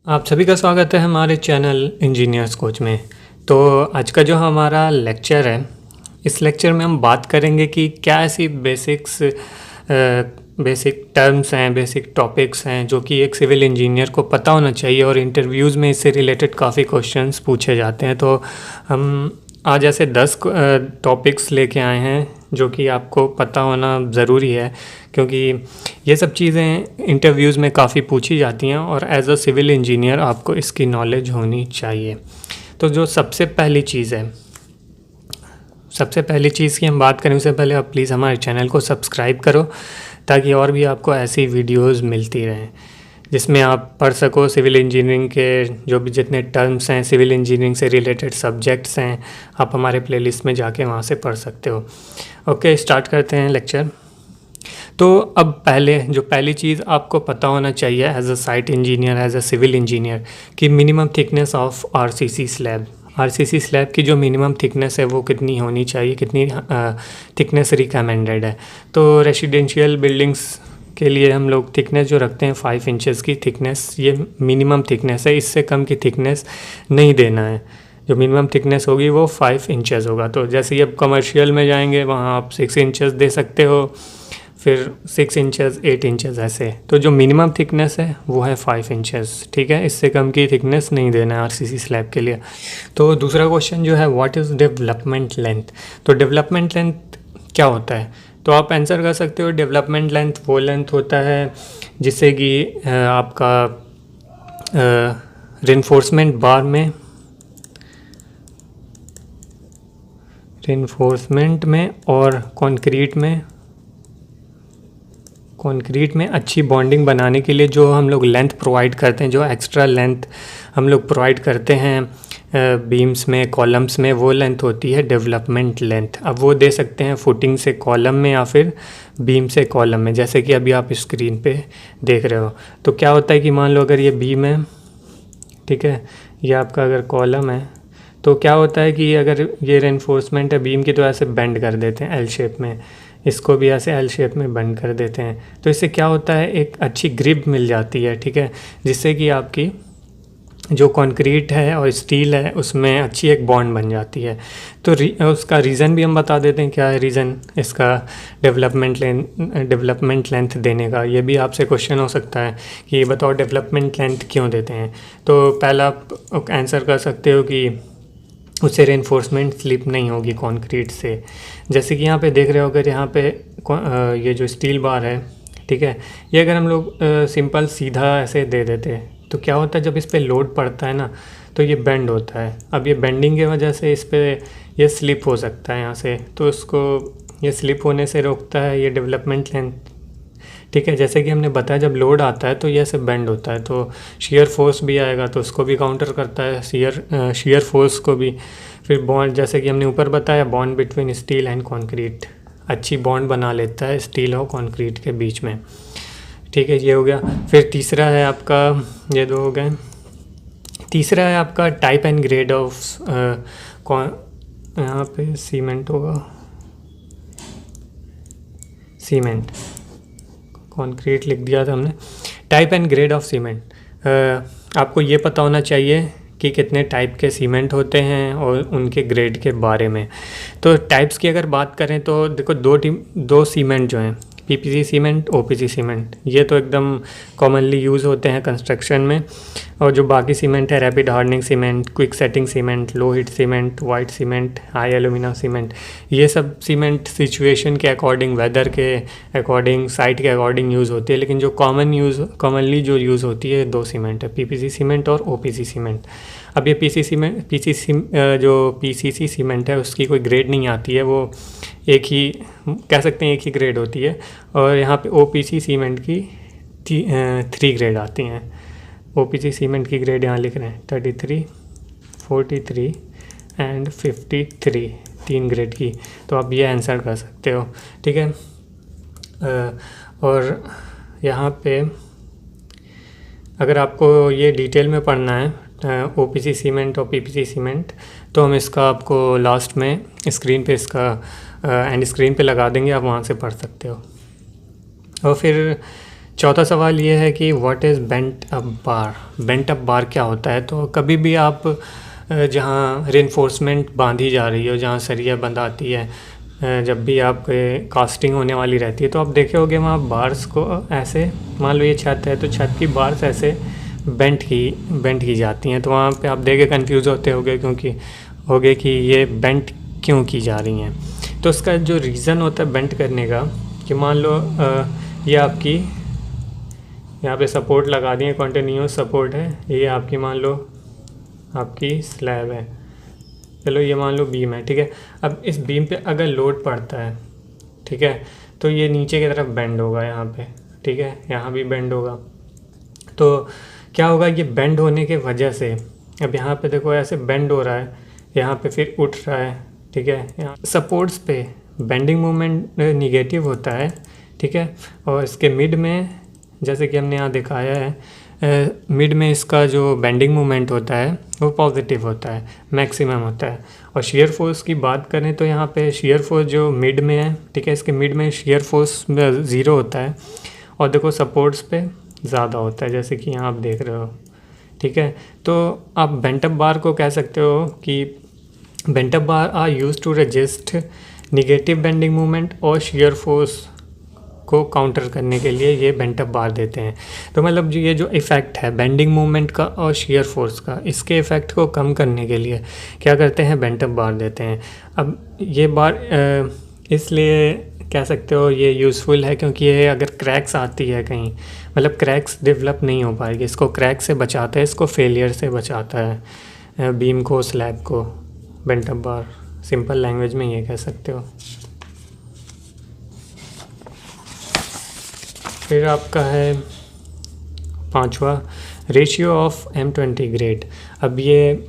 आप सभी का स्वागत है हमारे चैनल इंजीनियर्स कोच में। तो आज का जो हमारा लेक्चर है, इस लेक्चर में हम बात करेंगे कि क्या ऐसी बेसिक टर्म्स हैं, बेसिक टॉपिक्स हैं जो कि एक सिविल इंजीनियर को पता होना चाहिए और इंटरव्यूज़ में इससे रिलेटेड काफ़ी क्वेश्चंस पूछे जाते हैं। तो हम आज ऐसे 10 टॉपिक्स लेके आए हैं जो कि आपको पता होना ज़रूरी है, क्योंकि ये सब चीज़ें इंटरव्यूज़ में काफ़ी पूछी जाती हैं और एज अ सिविल इंजीनियर आपको इसकी नॉलेज होनी चाहिए। तो जो सबसे पहली चीज़ की हम बात करें उससे पहले आप प्लीज़ हमारे चैनल को सब्सक्राइब करो, ताकि और भी आपको ऐसी वीडियोस मिलती रहें जिसमें आप पढ़ सको सिविल इंजीनियरिंग के जो भी जितने टर्म्स हैं, सिविल इंजीनियरिंग से रिलेटेड सब्जेक्ट्स हैं, आप हमारे प्लेलिस्ट में जाके वहाँ से पढ़ सकते हो। ओके, स्टार्ट करते हैं लेक्चर। तो अब पहली चीज़ आपको पता होना चाहिए as a site engineer, as a civil engineer, कि minimum thickness of RCC slab की जो मिनिमम थिकनेस है वो कितनी होनी चाहिए, कितनी थिकनेस रिकमेंडेड है। तो रेसिडेंशियल बिल्डिंग्स के लिए हम लोग थिकनेस जो रखते हैं 5 इंचेस की थिकनेस, ये मिनिमम थिकनेस है। इससे कम की थिकनेस नहीं देना है। जो मिनिमम थिकनेस होगी वो 5 इंचेस होगा। तो जैसे ही अब कमर्शियल में जाएंगे वहाँ आप 6 इंचेस दे सकते हो, फिर 6 इंचेस, 8 इंचेस ऐसे। तो जो मिनिमम थिकनेस है वो है 5 इंचेस, ठीक है। इससे कम की थिकनेस नहीं देना है आरसीसी स्लैब के लिए। तो दूसरा क्वेश्चन जो है, व्हाट इज़ डेवलपमेंट लेंथ। तो डेवलपमेंट लेंथ क्या होता है, तो आप आंसर कर सकते हो डेवलपमेंट लेंथ वो लेंथ होता है जिससे कि आपका रेनफोर्समेंट में और कंक्रीट में अच्छी बॉन्डिंग बनाने के लिए जो हम लोग लेंथ प्रोवाइड करते हैं, जो एक्स्ट्रा लेंथ हम लोग प्रोवाइड करते हैं बीम्स में, कॉलम्स में, वो लेंथ होती है डेवलपमेंट लेंथ। अब वो दे सकते हैं फुटिंग से कॉलम में या फिर बीम से कॉलम में, जैसे कि अभी आप स्क्रीन पे देख रहे हो। तो क्या होता है कि मान लो अगर ये बीम है, ठीक है, ये आपका अगर कॉलम है, तो क्या होता है कि अगर ये रेनफोर्समेंट है बीम की तो ऐसे बेंड कर देते हैं एल शेप में, इसको भी ऐसे एल शेप में बेंड कर देते हैं। तो इससे क्या होता है, एक अच्छी ग्रिप मिल जाती है, ठीक है, जिससे कि आपकी जो कंक्रीट है और स्टील है उसमें अच्छी एक बॉन्ड बन जाती है। तो उसका रीज़न भी हम बता देते हैं, क्या है रीज़न इसका डेवलपमेंट लेंथ देने का। ये भी आपसे क्वेश्चन हो सकता है कि बताओ डेवलपमेंट लेंथ क्यों देते हैं। तो पहला आप आंसर कर सकते हो कि उससे रेनफोर्समेंट स्लिप नहीं होगी कंक्रीट से। जैसे कि यहाँ पे देख रहे हो, अगर यहाँ पे ये जो स्टील बार है, ठीक है, ये अगर हम लोग सिंपल सीधा ऐसे दे देते तो क्या होता है, जब इस पर लोड पड़ता है ना तो ये बेंड होता है। अब ये बेंडिंग की वजह से इस पर ये स्लिप हो सकता है यहाँ से, तो उसको ये स्लिप होने से रोकता है ये डेवलपमेंट लेंथ, ठीक है। जैसे कि हमने बताया जब लोड आता है तो ये ऐसे बेंड होता है, तो शेयर फोर्स भी आएगा तो उसको भी काउंटर करता है, शेयर फोर्स को भी। फिर बॉन्ड, जैसे कि हमने ऊपर बताया, bond between steel and concrete, अच्छी बॉन्ड बना लेता है स्टील और कंक्रीट के बीच में, ठीक है, ये हो गया। फिर तीसरा है आपका, ये दो हो गए। तीसरा है आपका टाइप एंड ग्रेड ऑफ यहाँ पे सीमेंट होगा, सीमेंट, कंक्रीट लिख दिया था हमने। Type and grade of cement, आपको ये पता होना चाहिए कि कितने टाइप के सीमेंट होते हैं और उनके ग्रेड के बारे में। तो टाइप्स की अगर बात करें तो देखो, दो सीमेंट जो हैं, पीपीसी सीमेंट, ओपीसी सीमेंट, ये तो एकदम कॉमनली यूज़ होते हैं कंस्ट्रक्शन में। और जो बाकी सीमेंट है, rapid hardening cement, quick setting cement, low heat cement, white cement, high alumina cement, ये सब सीमेंट सिचुएशन के अकॉर्डिंग, वेदर के अकॉर्डिंग, साइट के अकॉर्डिंग यूज़ होती है। लेकिन जो कॉमनली जो यूज़ होती है दो सीमेंट है, पीपीसी सीमेंट और ओपीसी सीमेंट। अब ये जो पीसीसी सीमेंट है उसकी कोई ग्रेड नहीं आती है, वो एक ही कह सकते हैं, एक ही ग्रेड होती है। और यहाँ पे ओपीसी सीमेंट की 3 ग्रेड आती हैं। ओपीसी सीमेंट की ग्रेड यहाँ लिख रहे हैं 33, 43 एंड 53, 3 ग्रेड की। तो आप ये आंसर कर सकते हो, ठीक है। और यहाँ पे अगर आपको ये डिटेल में पढ़ना है ओपीसी सीमेंट और पीपीसी सीमेंट, तो हम इसका आपको लास्ट में स्क्रीन पे इसका एंड स्क्रीन पे लगा देंगे, आप वहाँ से पढ़ सकते हो। और फिर चौथा सवाल ये है कि what is bent up bar. Bent up bar क्या होता है? तो कभी भी आप जहाँ रेनफोर्समेंट बांधी जा रही हो, जहाँ सरिया बंधाती है, जब भी आप कास्टिंग होने वाली रहती है, तो आप देखे होगे वहाँ बार्स को ऐसे, मान लो ये छत है तो छत की बार्स ऐसे बेंट की जाती हैं। तो वहाँ पे आप देख के कन्फ्यूज़ होगे कि ये बेंट क्यों की जा रही हैं। तो उसका जो रीज़न होता है बेंट करने का, कि मान लो ये आपकी यहाँ पे सपोर्ट लगा दिए, कॉन्टिन्यूस सपोर्ट है, ये आपकी मान लो आपकी स्लैब है, चलो ये मान लो बीम है, ठीक है। अब इस बीम पे अगर लोड पड़ता है, ठीक है, तो ये नीचे की तरफ बेंड होगा यहाँ पे, ठीक है, यहाँ भी बेंड होगा। तो क्या होगा, ये बेंड होने के वजह से अब यहाँ पे देखो ऐसे बेंड हो रहा है, यहाँ पे फिर उठ रहा है, ठीक है। यहाँ सपोर्ट्स पे बेंडिंग मोमेंट निगेटिव होता है, ठीक है। और इसके मिड में, जैसे कि हमने यहाँ दिखाया है, मिड में इसका जो बेंडिंग मोमेंट होता है वो पॉजिटिव होता है, मैक्सिमम होता है। और शेयर फोर्स की बात करें तो यहाँ पे शेयर फोर्स जो मिड में है, ठीक है, इसके मिड में शेयर फोर्स 0 होता है, और देखो सपोर्ट्स पे ज़्यादा होता है, जैसे कि यहाँ आप देख रहे हो, ठीक है। तो आप बेंट अप बार को कह सकते हो कि bent up bar are use to resist negative bending moment और शेयर फोर्स को काउंटर करने के लिए ये बेंट अप बार देते हैं। तो मतलब जो ये जो इफ़ेक्ट है बेंडिंग मोमेंट का और शेयर फोर्स का, इसके इफ़ेक्ट को कम करने के लिए क्या करते हैं, बेंट अप बार देते हैं। अब ये बार इसलिए कह सकते हो ये यूज़फुल है क्योंकि ये अगर क्रैक्स आती है कहीं, मतलब क्रैक्स डेवलप नहीं हो पाएगी, इसको क्रैक से बचाता है, इसको फेलियर से बचाता है बीम को, स्लैब को, बेंट अप बार। सिंपल लैंग्वेज में ये कह सकते हो। फिर आपका है पांचवा, रेशियो ऑफ M20 ग्रेड। अब ये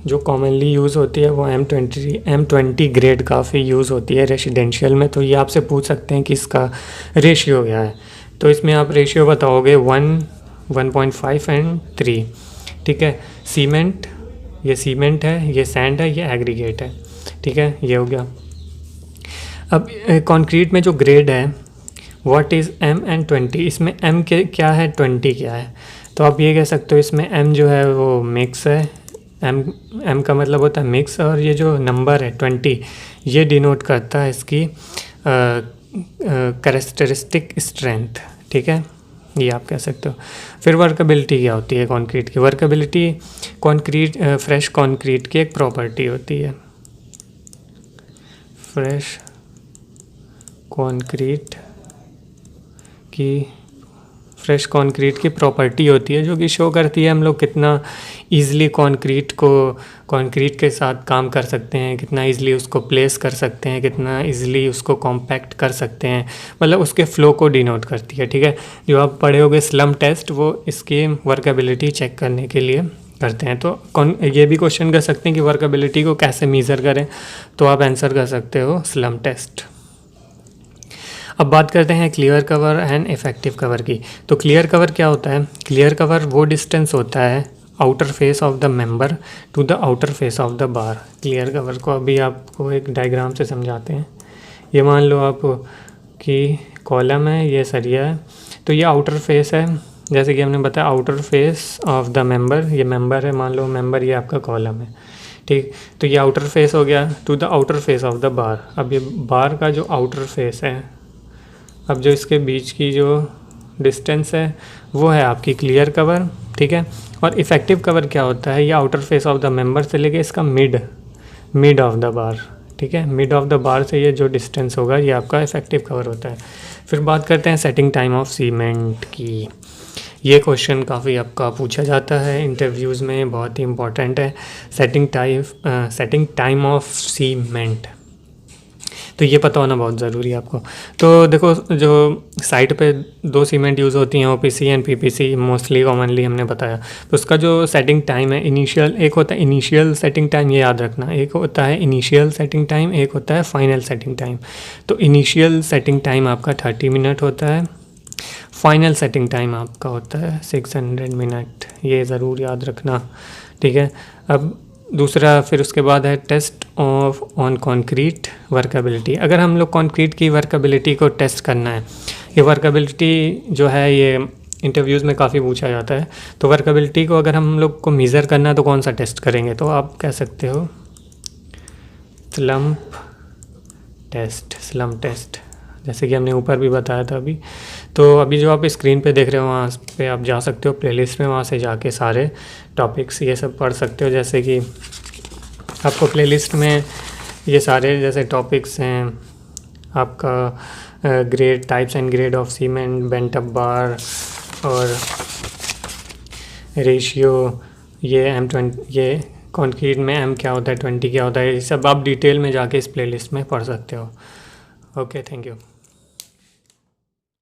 जो कॉमनली यूज़ होती है वो M20 ग्रेड काफ़ी यूज़ होती है रेसिडेंशियल में। तो ये आपसे पूछ सकते हैं कि इसका रेशियो क्या है। तो इसमें आप रेशियो बताओगे 1, 1.5 एंड 3, ठीक है। सीमेंट, ये सीमेंट है, ये सैंड है, ये एग्रीगेट है, ठीक है, ये हो गया। अब कंक्रीट में जो ग्रेड है व्हाट इज़ M&20, इसमें M के क्या है, 20 क्या है। तो आप ये कह सकते हो इसमें M जो है वो मिक्स है, M का मतलब होता है मिक्स, और ये जो नंबर है 20 ये डिनोट करता है इसकी कैरेक्टरिस्टिक स्ट्रेंथ, ठीक है, ये आप कह सकते हो। फिर वर्केबिलिटी क्या होती है कंक्रीट की? वर्केबिलिटी फ्रेश कंक्रीट की एक प्रॉपर्टी होती है। फ्रेश कंक्रीट की प्रॉपर्टी होती है जो कि शो करती है हम लोग कितना ईज़िली कंक्रीट के साथ काम कर सकते हैं, कितना ईज़िली उसको प्लेस कर सकते हैं, कितना ईज़िली उसको कॉम्पैक्ट कर सकते हैं, मतलब उसके फ़्लो को डिनोट करती है, ठीक है। जो आप पढ़े होगे स्लम टेस्ट, वो इसकी वर्केबिलिटी चेक करने के लिए करते हैं। तो ये भी क्वेश्चन कर सकते हैं कि वर्केबिलिटी को कैसे मेज़र करें, तो आप आंसर कर सकते हो स्लम टेस्ट। अब बात करते हैं clear cover and effective cover की। तो क्लियर कवर क्या होता है? क्लियर कवर वो डिस्टेंस होता है outer face of the member to the outer face of the bar. Clear cover को अभी आपको एक डायग्राम से समझाते हैं। ये मान लो आप कि कॉलम है, ये सरिया है, तो ये आउटर फेस है, जैसे कि हमने बताया outer face of the member, ये मेंबर है, मान लो मेंबर ये आपका कॉलम है, ठीक। तो ये आउटर फेस हो गया to the outer face of the bar. अब ये बार का जो आउटर फेस है, अब जो इसके बीच की जो डिस्टेंस है वो है आपकी क्लियर कवर, ठीक है। और इफ़ेक्टिव कवर क्या होता है? ये outer face of the member से लेके इसका मिड ऑफ द बार, ठीक है, मिड ऑफ द बार से ये जो डिस्टेंस होगा ये आपका इफ़ेक्टिव कवर होता है। फिर बात करते हैं सेटिंग टाइम ऑफ सीमेंट की। ये क्वेश्चन काफ़ी आपका पूछा जाता है इंटरव्यूज़ में, बहुत ही इंपॉर्टेंट है। सेटिंग टाइम ऑफ सीमेंट, तो ये पता होना बहुत ज़रूरी है आपको। तो देखो जो साइट पे 2 सीमेंट यूज़ होती हैं, OPC and PPC mostly commonly हमने बताया। तो उसका जो सेटिंग टाइम है इनिशियल, एक होता है इनिशियल सेटिंग टाइम, ये याद रखना, एक होता है इनिशियल सेटिंग टाइम, एक होता है फाइनल सेटिंग टाइम। तो इनिशियल सेटिंग टाइम आपका 30 मिनट होता है, फाइनल सेटिंग टाइम आपका होता है 600 मिनट, ये ज़रूर याद रखना, ठीक है। अब दूसरा फिर उसके बाद है test of on concrete workability. अगर हम लोग कंक्रीट की वर्केबिलिटी को टेस्ट करना है ये वर्कबिलिटी जो है ये इंटरव्यूज़ में काफ़ी पूछा जाता है। तो वर्कबिलिटी को अगर हम लोग को मेज़र करना है तो कौन सा टेस्ट करेंगे, तो आप कह सकते हो स्लम्प टेस्ट, जैसे कि हमने ऊपर भी बताया था अभी। तो अभी जो आप स्क्रीन पे देख रहे हो वहाँ पे आप जा सकते हो प्लेलिस्ट में, वहाँ से जाके सारे टॉपिक्स ये सब पढ़ सकते हो। जैसे कि आपको प्लेलिस्ट में ये सारे जैसे टॉपिक्स हैं, आपका grade, types and grade of cement, bent up bar और रेशियो, ये M20, ये कंक्रीट में M क्या होता है, 20 क्या होता है, ये सब आप डिटेल में जाके इस प्लेलिस्ट में पढ़ सकते हो। Okay, thank you.